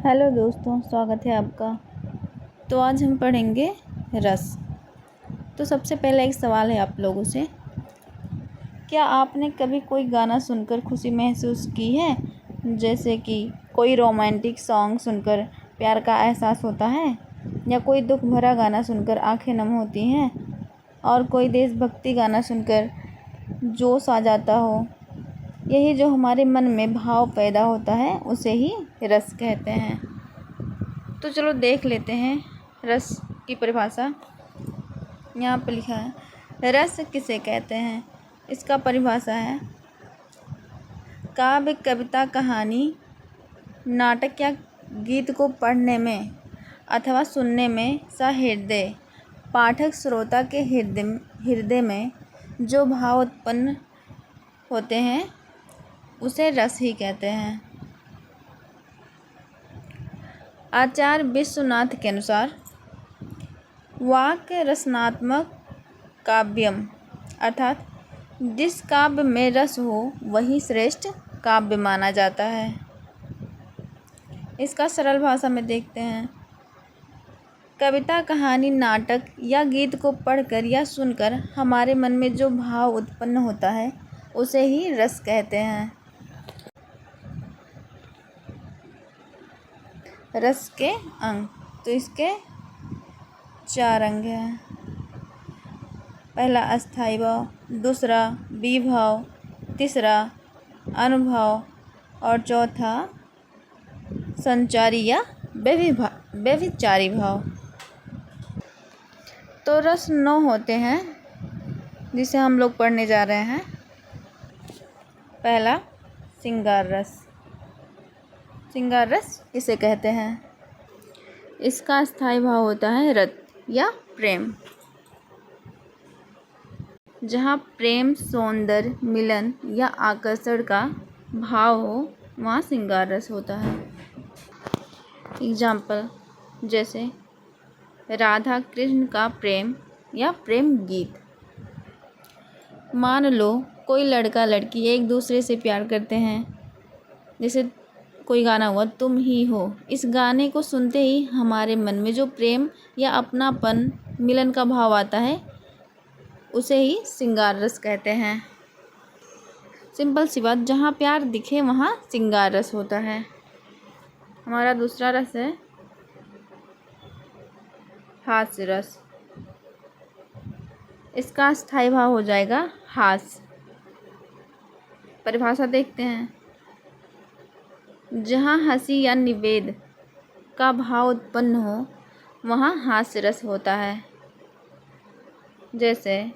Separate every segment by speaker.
Speaker 1: Hello दोस्तों, स्वागत है आपका। तो आज हम पढ़ेंगे रस। तो सबसे पहला एक सवाल है आप लोगों से, क्या आपने कभी कोई गाना सुनकर खुशी महसूस की है? जैसे कि कोई रोमांटिक सॉन्ग सुनकर प्यार का एहसास होता है, या कोई दुख भरा गाना सुनकर आंखें नम होती हैं, और कोई देशभक्ति गाना सुनकर जोश आ जाता हो। यही जो हमारे मन में भाव पैदा होता है उसे ही रस कहते हैं। तो चलो देख लेते हैं रस की परिभाषा। यहाँ पर लिखा है, रस किसे कहते हैं। इसका परिभाषा है, काव्य, कविता, कहानी, नाटक या गीत को पढ़ने में अथवा सुनने में सहृदय पाठक श्रोता के हृदय में जो भाव उत्पन्न होते हैं उसे रस ही कहते हैं। आचार्य विश्वनाथ के अनुसार वाक्य रसनात्मक काव्यम, अर्थात जिस काव्य में रस हो वही श्रेष्ठ काव्य माना जाता है। इसका सरल भाषा में देखते हैं, कविता, कहानी, नाटक या गीत को पढ़कर या सुनकर हमारे मन में जो भाव उत्पन्न होता है उसे ही रस कहते हैं। रस के अंग, तो इसके 4 अंग हैं। पहला अस्थायी भाव, दूसरा विभाव, तीसरा अनुभव और चौथा संचारी या व्यभिचारी भाव। तो रस 9 होते हैं जिसे हम लोग पढ़ने जा रहे हैं। पहला श्रृंगार रस। श्रृंगार रस इसे कहते हैं। इसका स्थायी भाव होता है रत या प्रेम। जहाँ प्रेम, सौंदर्य, मिलन या आकर्षण का भाव हो वहाँ श्रृंगार रस होता है। एग्जाम्पल, जैसे राधा कृष्ण का प्रेम या प्रेम गीत। मान लो कोई लड़का लड़की एक दूसरे से प्यार करते हैं। जैसे कोई गाना हुआ, तुम ही हो। इस गाने को सुनते ही हमारे मन में जो प्रेम या अपनापन, मिलन का भाव आता है उसे ही श्रृंगार रस कहते हैं। सिंपल सी बात, जहाँ प्यार दिखे वहाँ श्रृंगार रस होता है। हमारा दूसरा रस है हास्य रस। इसका स्थायी भाव हो जाएगा हास्य। परिभाषा देखते हैं, जहाँ हंसी या निवेद का भाव उत्पन्न हो वहाँ हास्य रस होता है। जैसे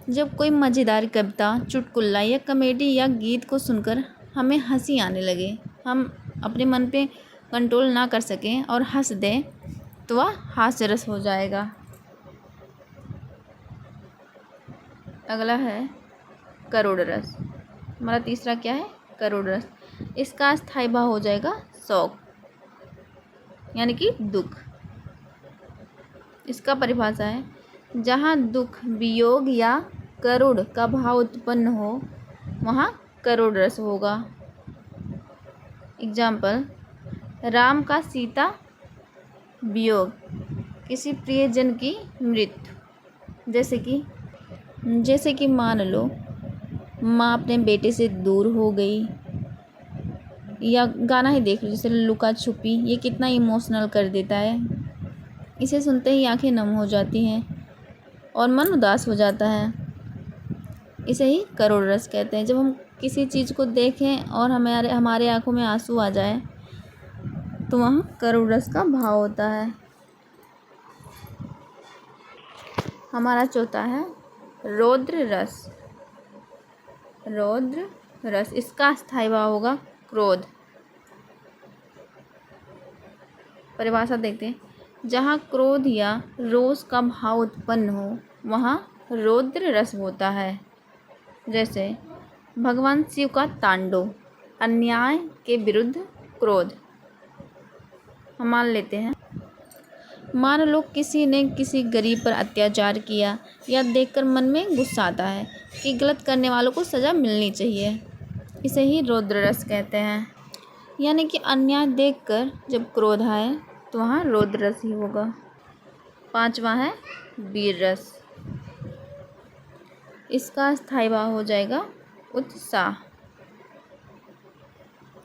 Speaker 1: जब कोई मज़ेदार कविता, चुटकुला या कॉमेडी या गीत को सुनकर हमें हंसी आने लगे, हम अपने मन पे कंट्रोल ना कर सकें और हंस दें, तो वह हास्य रस हो जाएगा। अगला है करुण रस। हमारा तीसरा क्या है? करुण रस। इसका स्थायी भाव हो जाएगा शोक, यानी कि दुख। इसका परिभाषा है, जहाँ दुख, वियोग या करुण का भाव उत्पन्न हो वहाँ करुण रस होगा। एग्जाम्पल, राम का सीता वियोग, किसी प्रियजन की मृत्यु। जैसे कि मान लो माँ अपने बेटे से दूर हो गई, या गाना ही देख लो जैसे लुका छुपी, ये कितना इमोशनल कर देता है। इसे सुनते ही आंखें नम हो जाती हैं और मन उदास हो जाता है। इसे ही करुण रस कहते हैं। जब हम किसी चीज़ को देखें और हमारे आंखों में आंसू आ जाए तो वहाँ करुण रस का भाव होता है। हमारा चौथा है रौद्र रस। रौद्र रस, इसका स्थायी भाव होगा क्रोध। परिभाषा देखते हैं, जहाँ क्रोध या रोष का भाव उत्पन्न हो वहाँ रौद्र रस होता है। जैसे भगवान शिव का तांडव, अन्याय के विरुद्ध क्रोध। हम मान लेते हैं, मान लो किसी ने किसी गरीब पर अत्याचार किया, या देखकर मन में गुस्सा आता है कि गलत करने वालों को सज़ा मिलनी चाहिए। इसे ही रौद्र रस कहते हैं। यानी कि अन्याय देखकर जब क्रोध आए तो वहाँ रौद्र रस ही होगा। 5वां है वीर रस। इसका स्थायी भाव हो जाएगा उत्साह।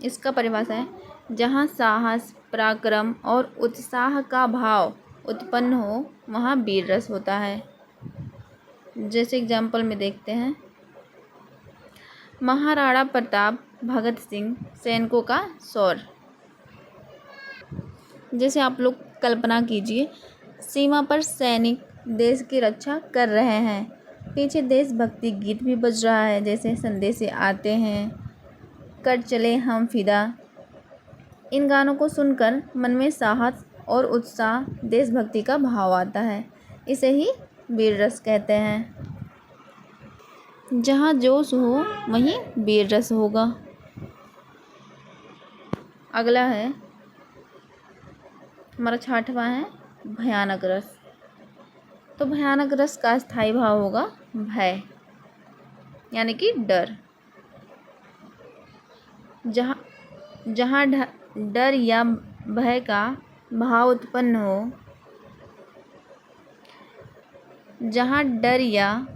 Speaker 1: इसका परिभाषा है जहाँ साहस, पराक्रम और उत्साह का भाव उत्पन्न हो वहाँ वीर रस होता है। जैसे एग्जाम्पल में देखते हैं, महाराणा प्रताप, भगत सिंह सैनिकों का शौर्य। जैसे आप लोग कल्पना कीजिए, सीमा पर सैनिक देश की रक्षा कर रहे हैं, पीछे देशभक्ति गीत भी बज रहा है, जैसे संदेशे आते हैं, कर चले हम फिदा। इन गानों को सुनकर मन में साहस और उत्साह, देशभक्ति का भाव आता है। इसे ही वीर रस कहते हैं। जहाँ जोश हो वहीं वीर रस होगा। अगला है हमारा 6वां है भयानक रस। तो भयानक रस का स्थायी भाव होगा भय, यानी कि डर। जहाँ डर या भय का भाव उत्पन्न हो, जहाँ डर या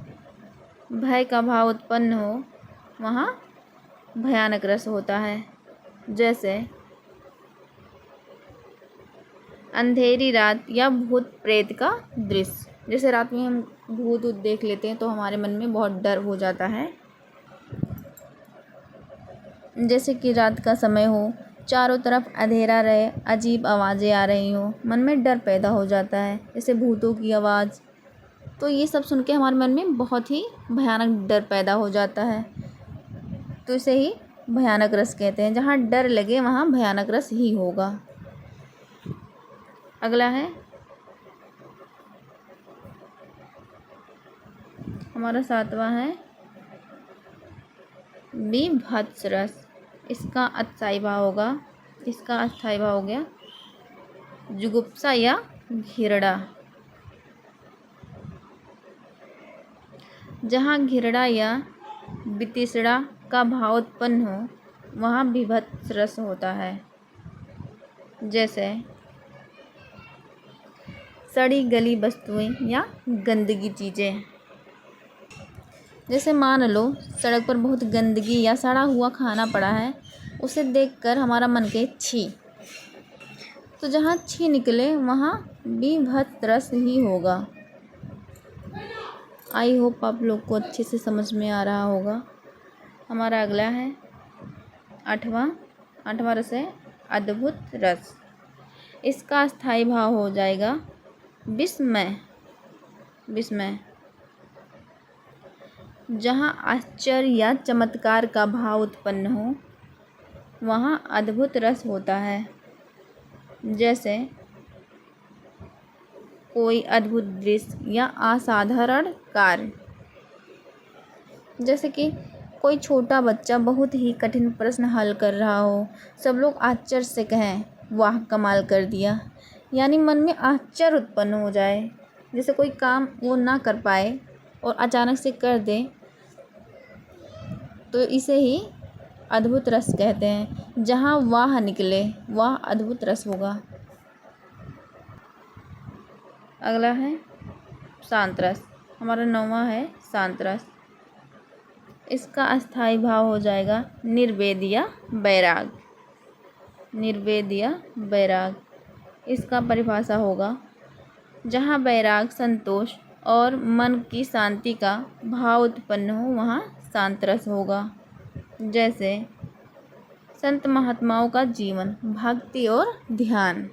Speaker 1: भय का भाव उत्पन्न हो वहाँ भयानक रस होता है। जैसे अंधेरी रात या भूत प्रेत का दृश्य। जैसे रात में हम भूत देख लेते हैं तो हमारे मन में बहुत डर हो जाता है। जैसे कि रात का समय हो, चारों तरफ अंधेरा रहे, अजीब आवाज़ें आ रही हो, मन में डर पैदा हो जाता है, जैसे भूतों की आवाज़। तो ये सब सुन के हमारे मन में बहुत ही भयानक डर पैदा हो जाता है। तो इसे ही भयानक रस कहते हैं। जहाँ डर लगे वहाँ भयानक रस ही होगा। अगला है हमारा 7वां है बीभत्स रस। इसका अस्थायी भाव होगा, इसका अस्थायी भाव हो गया जुगुप्सा या घृणा। जहाँ घृणा या वितृष्णा का भाव उत्पन्न हो वहाँ बीभत्स रस होता है। जैसे सड़ी गली वस्तुएं या गंदगी चीज़ें। जैसे मान लो सड़क पर बहुत गंदगी या सड़ा हुआ खाना पड़ा है, उसे देखकर हमारा मन के छी, तो जहाँ छी निकले वहाँ बीभत्स रस ही होगा। आई होप आप लोग को अच्छे से समझ में आ रहा होगा। हमारा अगला है 8वां रस है अद्भुत रस। इसका स्थायी भाव हो जाएगा विस्मय। जहाँ आश्चर्य या चमत्कार का भाव उत्पन्न हो वहाँ अद्भुत रस होता है। जैसे कोई अद्भुत दृश्य या असाधारण कार्य। जैसे कि कोई छोटा बच्चा बहुत ही कठिन प्रश्न हल कर रहा हो, सब लोग आश्चर्य से कहें वाह कमाल कर दिया, यानी मन में आश्चर्य उत्पन्न हो जाए। जैसे कोई काम वो ना कर पाए और अचानक से कर दे, तो इसे ही अद्भुत रस कहते हैं। जहाँ वाह निकले वह अद्भुत रस होगा। अगला है शांत रस। हमारा 9वां है शांत रस। इसका अस्थायी भाव हो जाएगा निर्वेद या वैराग। इसका परिभाषा होगा जहाँ वैराग, संतोष और मन की शांति का भाव उत्पन्न हो वहाँ शांत रस होगा। जैसे संत महात्माओं का जीवन, भक्ति और ध्यान।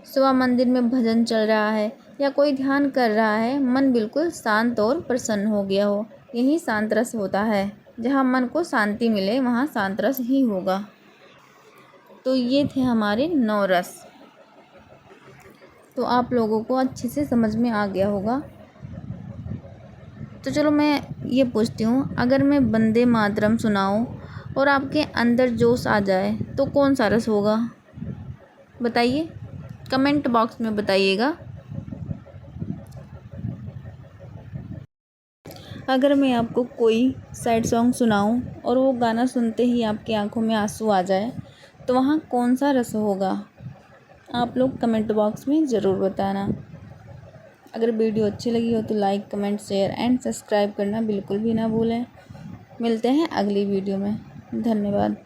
Speaker 1: सुबह मंदिर में भजन चल रहा है या कोई ध्यान कर रहा है, मन बिल्कुल शांत और प्रसन्न हो गया हो, यही शांत रस होता है। जहाँ मन को शांति मिले वहाँ शांत रस ही होगा। तो ये थे हमारे 9 रस। तो आप लोगों को अच्छे से समझ में आ गया होगा। तो चलो मैं ये पूछती हूँ, अगर मैं वंदे मातरम सुनाऊँ और आपके अंदर जोश आ जाए तो कौन सा रस होगा? बताइए, कमेंट बॉक्स में बताइएगा। अगर मैं आपको कोई सैड सॉन्ग सुनाऊं और वो गाना सुनते ही आपकी आंखों में आंसू आ जाए तो वहाँ कौन सा रस होगा? आप लोग कमेंट बॉक्स में ज़रूर बताना। अगर वीडियो अच्छी लगी हो तो like, comment, share and subscribe करना बिल्कुल भी ना भूलें। मिलते हैं अगली वीडियो में। धन्यवाद।